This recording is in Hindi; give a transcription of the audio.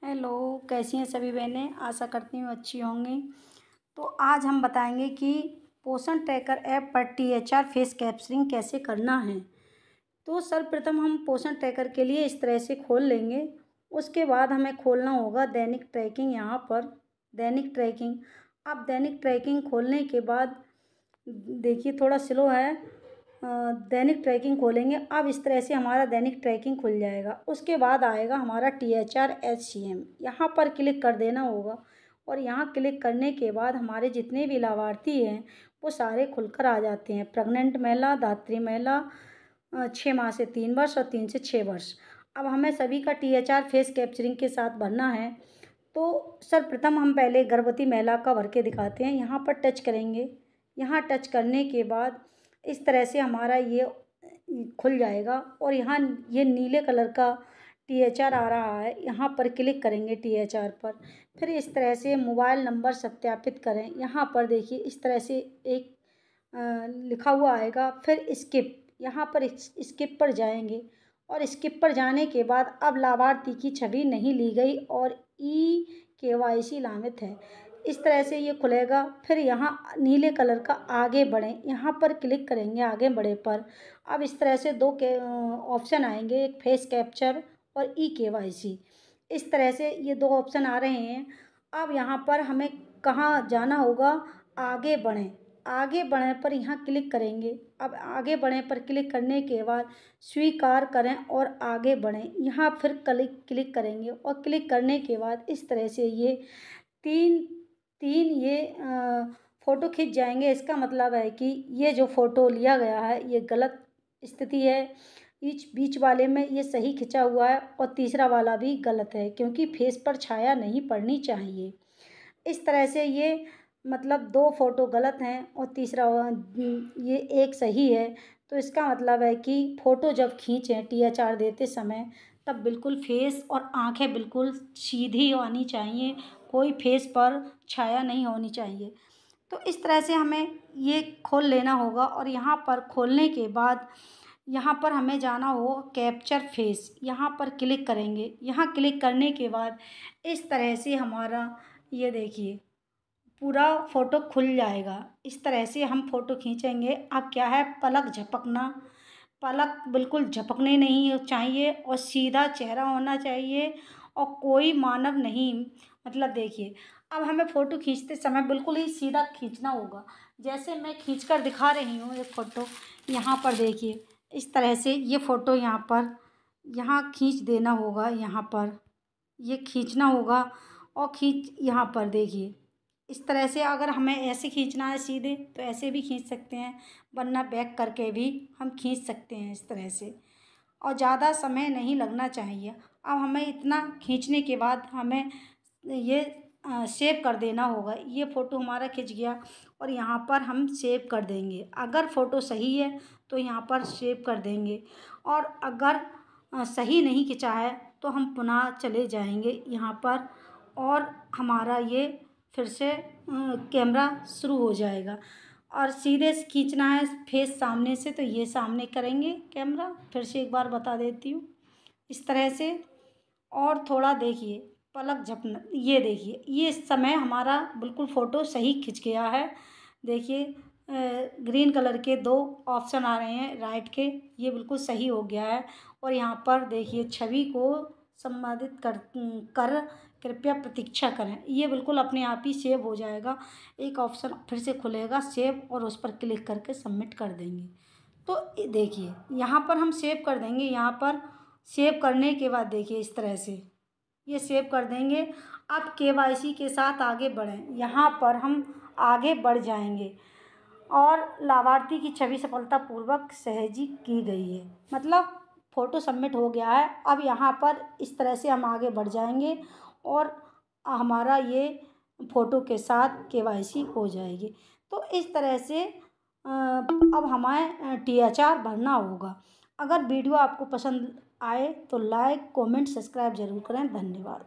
हेलो, कैसी हैं सभी बहनें। आशा करती हूँ अच्छी होंगी। तो आज हम बताएंगे कि पोषण ट्रैकर ऐप पर टीएचआर फेस कैप्चरिंग कैसे करना है। तो सर्वप्रथम हम पोषण ट्रैकर के लिए इस तरह से खोल लेंगे। उसके बाद हमें खोलना होगा दैनिक ट्रैकिंग। यहाँ पर दैनिक ट्रैकिंग, अब दैनिक ट्रैकिंग खोलने के बाद देखिए थोड़ा स्लो है। दैनिक ट्रैकिंग खोलेंगे। अब इस तरह से हमारा दैनिक ट्रैकिंग खुल जाएगा। उसके बाद आएगा हमारा THR-HCM, यहाँ पर क्लिक कर देना होगा। और यहाँ क्लिक करने के बाद हमारे जितने भी लाभार्थी हैं वो सारे खुलकर आ जाते हैं। प्रेग्नेंट महिला, धात्री महिला, 6 माह से 3 वर्ष और 3 से 6 वर्ष। अब हमें सभी का THR फेस कैप्चरिंग के साथ भरना है। तो सर्वप्रथम हम पहले गर्भवती महिला का भर के दिखाते हैं। यहाँ पर टच करेंगे। यहाँ टच करने के बाद इस तरह से हमारा ये खुल जाएगा और यहाँ ये नीले कलर का THR आ रहा है। यहाँ पर क्लिक करेंगे THR पर। फिर इस तरह से मोबाइल नंबर सत्यापित करें। यहाँ पर देखिए इस तरह से एक लिखा हुआ आएगा। फिर स्किप, यहाँ पर स्किप पर जाएंगे और स्किप पर जाने के बाद अब लाभार्थी की छवि नहीं ली गई और eKYC नामित है। इस तरह से ये खुलेगा। फिर यहाँ नीले कलर का आगे बढ़ें, यहाँ पर क्लिक करेंगे आगे बढ़े पर। अब इस तरह से दो के ऑप्शन आएंगे, एक फेस कैप्चर और eKYC। इस तरह से ये दो ऑप्शन आ रहे हैं। अब यहाँ पर हमें कहाँ जाना होगा, आगे बढ़ें। आगे बढ़े पर यहाँ क्लिक करेंगे। अब आगे बढ़े पर क्लिक करने के बाद स्वीकार करें और आगे बढ़ें। यहाँ फिर क्लिक करेंगे और क्लिक करने के बाद इस तरह से ये तीन ये फ़ोटो खिंच जाएंगे। इसका मतलब है कि ये जो फ़ोटो लिया गया है ये गलत स्थिति है। बीच वाले में ये सही खिंचा हुआ है और तीसरा वाला भी गलत है, क्योंकि फेस पर छाया नहीं पड़नी चाहिए। इस तरह से ये मतलब दो फ़ोटो गलत हैं और तीसरा ये एक सही है। तो इसका मतलब है कि फ़ोटो जब खींचें THR देते समय तब बिल्कुल फेस और आंखें बिल्कुल सीधी आनी चाहिए, कोई फेस पर छाया नहीं होनी चाहिए। तो इस तरह से हमें ये खोल लेना होगा और यहाँ पर खोलने के बाद यहाँ पर हमें जाना हो कैप्चर फेस, यहाँ पर क्लिक करेंगे। यहाँ क्लिक करने के बाद इस तरह से हमारा ये देखिए पूरा फ़ोटो खुल जाएगा। इस तरह से हम फ़ोटो खींचेंगे। अब क्या है, पलक झपकना, पलक बिल्कुल झपकने नहीं चाहिए और सीधा चेहरा होना चाहिए और कोई मानव नहीं। मतलब देखिए अब हमें फ़ोटो खींचते समय बिल्कुल ही सीधा खींचना होगा। जैसे मैं खींच कर दिखा रही हूँ एक फ़ोटो, यहाँ पर देखिए इस तरह से ये फ़ोटो यहाँ खींच देना होगा। यहाँ पर ये खींचना होगा और यहाँ पर देखिए इस तरह से। अगर हमें ऐसे खींचना है सीधे तो ऐसे भी खींच सकते हैं, वरना बैक करके भी हम खींच सकते हैं इस तरह से। और ज़्यादा समय नहीं लगना चाहिए। अब हमें इतना खींचने के बाद हमें ये सेव कर देना होगा। ये फ़ोटो हमारा खिंच गया और यहाँ पर हम सेव कर देंगे। अगर फ़ोटो सही है तो यहाँ पर सेव कर देंगे और अगर सही नहीं खिंचा है तो हम पुनः चले जाएंगे यहाँ पर और हमारा ये फिर से कैमरा शुरू हो जाएगा। और सीधे से खींचना है फेस सामने से तो ये सामने करेंगे कैमरा। फिर से एक बार बता देती हूँ इस तरह से। और थोड़ा देखिए पलक झपना, ये देखिए ये इस समय हमारा बिल्कुल फ़ोटो सही खिंच गया है। देखिए ग्रीन कलर के दो ऑप्शन आ रहे हैं राइट के, ये बिल्कुल सही हो गया है। और यहाँ पर देखिए छवि को संपादित कर कृपया प्रतीक्षा करें, ये बिल्कुल अपने आप ही सेव हो जाएगा। एक ऑप्शन फिर से खुलेगा सेव और उस पर क्लिक करके सबमिट कर देंगे। तो देखिए यहाँ पर हम सेव कर देंगे। यहाँ पर सेव करने के बाद देखिए इस तरह से ये सेव कर देंगे। अब KYC के साथ आगे बढ़ें। यहाँ पर हम आगे बढ़ जाएंगे और लाभार्थी की छवि सफलतापूर्वक सहेजी की गई है, मतलब फ़ोटो सबमिट हो गया है। अब यहाँ पर इस तरह से हम आगे बढ़ जाएंगे और हमारा ये फ़ोटो के साथ KYC हो जाएगी। तो इस तरह से अब हमें THR भरना होगा। अगर वीडियो आपको पसंद आए तो लाइक, कमेंट, सब्सक्राइब ज़रूर करें। धन्यवाद।